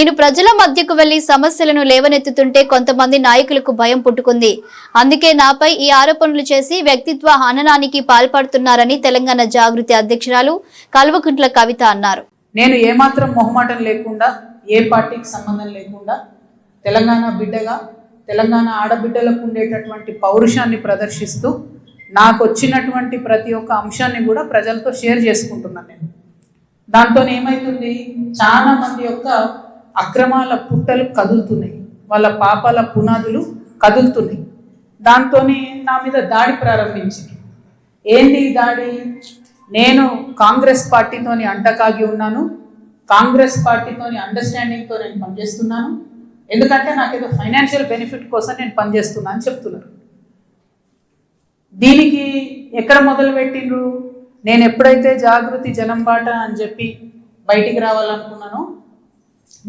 నేను ప్రజల మధ్యకు వెళ్లి సమస్యలను లేవనెత్తుతుంటే కొంతమంది నాయకులకు భయం పుట్టుకుంది. అందుకే నాపై ఈ ఆరోపణలు చేసి వ్యక్తిత్వ హననానికి పాల్పడుతున్నారని తెలంగాణ జాగృతి అధ్యక్షురాలు కల్వకుంట్ల కవిత అన్నారు. నేను ఏమాత్రం మొహమాటం లేకుండా, ఏ పార్టీకి సంబంధం లేకుండా తెలంగాణ బిడ్డగా, తెలంగాణ ఆడబిడ్డలకు ఉండేటటువంటి పౌరుషాన్ని ప్రదర్శిస్తూ నాకు వచ్చినటువంటి ప్రతి ఒక్క అంశాన్ని కూడా ప్రజలతో షేర్ చేసుకుంటున్నాను. నేను దాంతో ఏమవుతుంది, చాలా మంది యొక్క అక్రమాల పుట్టలు కదులుతున్నాయి, వాళ్ళ పాపాల పునాదులు కదులుతున్నాయి. దాంతో నా మీద దాడి ప్రారంభించింది. ఏంది దాడి? నేను కాంగ్రెస్ పార్టీతోని అంటకాగి ఉన్నాను, కాంగ్రెస్ పార్టీతోని అండర్స్టాండింగ్తో నేను పనిచేస్తున్నాను, ఎందుకంటే నాకేదో ఫైనాన్షియల్ బెనిఫిట్ కోసం నేను పనిచేస్తున్నా అని చెప్తున్నారు. దీనికి ఎక్కడ మొదలు పెట్టిండ్రు? నేను ఎప్పుడైతే జాగృతి జనం బాట అని చెప్పి బయటికి రావాలనుకున్నానో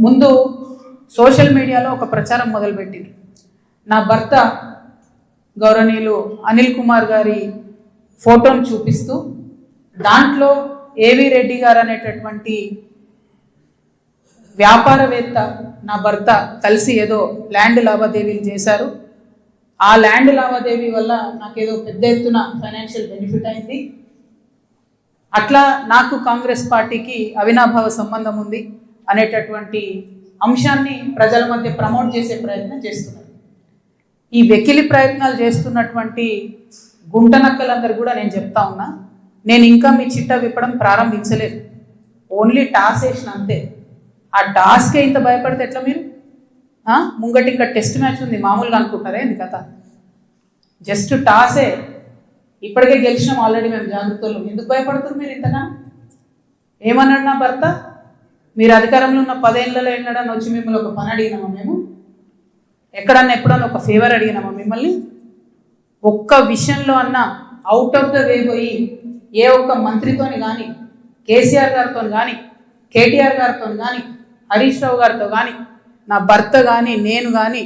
ముందు సోషల్ మీడియాలో ఒక ప్రచారం మొదలుపెట్టిండ్రు. నా భర్త గౌరవనీయులు అనిల్ కుమార్ గారి ఫోటోను చూపిస్తూ దాంట్లో ఏవి రెడ్డి గారు అనేటటువంటి వ్యాపారవేత్త నా భర్త కలిసి ఏదో ల్యాండ్ లావాదేవీలు చేశారు. ఆ ల్యాండ్ లావాదేవీ వల్ల నాకేదో పెద్ద ఎత్తున ఫైనాన్షియల్ బెనిఫిట్ అయింది, అట్లా నాకు కాంగ్రెస్ పార్టీకి అవినాభావ సంబంధం ఉంది అనేటటువంటి అంశాన్ని ప్రజల మధ్య ప్రమోట్ చేసే ప్రయత్నం చేస్తున్నారు. ఈ వెకిలి ప్రయత్నాలు చేస్తున్నటువంటి గుంటనక్కలందరూ కూడా నేను చెప్తా ఉన్నా, నేను ఇంకా మీ చిట్టా విప్పడం ప్రారంభించలేదు, ఓన్లీ టాస్ వేసిన అంతే. ఆ టాస్కే ఇంత భయపడితే ఎట్లా మీరు? ముంగటి ఇంకా టెస్ట్ మ్యాచ్ ఉంది, మామూలుగా అనుకుంటారే ఏంది కథ? జస్ట్ టాసే, ఇప్పటికే గెలిచినాం ఆల్రెడీ మేము జాగ్రత్తలు. ఎందుకు భయపడుతున్నారు మీరు ఇంతగా? ఏమన్నాడు నా భర్త? మీరు అధికారంలో ఉన్న 10 ఏళ్ళలో ఎన్నడన్నా వచ్చి మిమ్మల్ని ఒక పని అడిగినామా? మేము ఎక్కడన్నా ఎప్పుడన్నా ఒక ఫేవర్ అడిగినామా మిమ్మల్ని? ఒక్క విషయంలో అన్నా అవుట్ ఆఫ్ ద వే పోయి ఏ ఒక్క మంత్రితోని కానీ, కేసీఆర్ గారితో కానీ, కేటీఆర్ గారితో కానీ, హరీష్ రావు గారితో కానీ, నా భర్త కానీ, నేను కానీ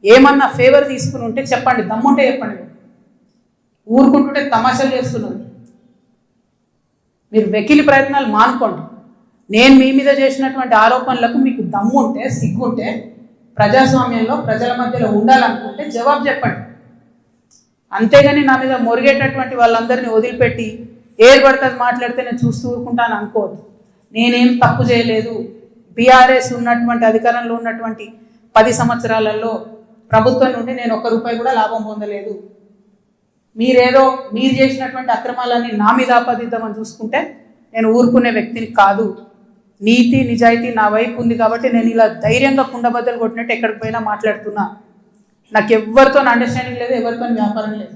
ఏమన్నా ఫేవర్ తీసుకుని ఉంటే చెప్పండి, దమ్ముంటే చెప్పండి. ఊరుకుంటుంటే తమాషాలు చేస్తున్నారు. మీరు వెకిలి ప్రయత్నాలు మానుకోండి. నేను మీ మీద చేసినటువంటి ఆరోపణలకు మీకు దమ్ము ఉంటే, సిగ్గుంటే, ప్రజాస్వామ్యంలో ప్రజల మధ్యలో ఉండాలనుకుంటే జవాబు చెప్పండి. అంతేగాని నా మీద మొరిగేటటువంటి వాళ్ళందరినీ వదిలిపెట్టి ఏది పడుతుంది మాట్లాడితే నేను చూస్తూ ఊరుకుంటాను అనుకోవద్దు. నేనేం తప్పు చేయలేదు. బీఆర్ఎస్ ఉన్నటువంటి అధికారంలో ఉన్నటువంటి 10 సంవత్సరాలలో ప్రభుత్వం నుండి నేను ₹1 కూడా లాభం పొందలేదు. మీరు చేసినటువంటి అక్రమాలన్నీ నా మీద ఆపాదిద్దామని చూసుకుంటే నేను ఊరుకునే వ్యక్తిని కాదు. నీతి నిజాయితీ నా వైపు ఉంది కాబట్టి నేను ఇలా ధైర్యంగా కుండబద్దలు కొట్టినట్టు ఎక్కడికి పోయినా మాట్లాడుతున్నా. నాకు ఎవరితో అండర్స్టాండింగ్ లేదు, ఎవరితో వ్యాపారం లేదు.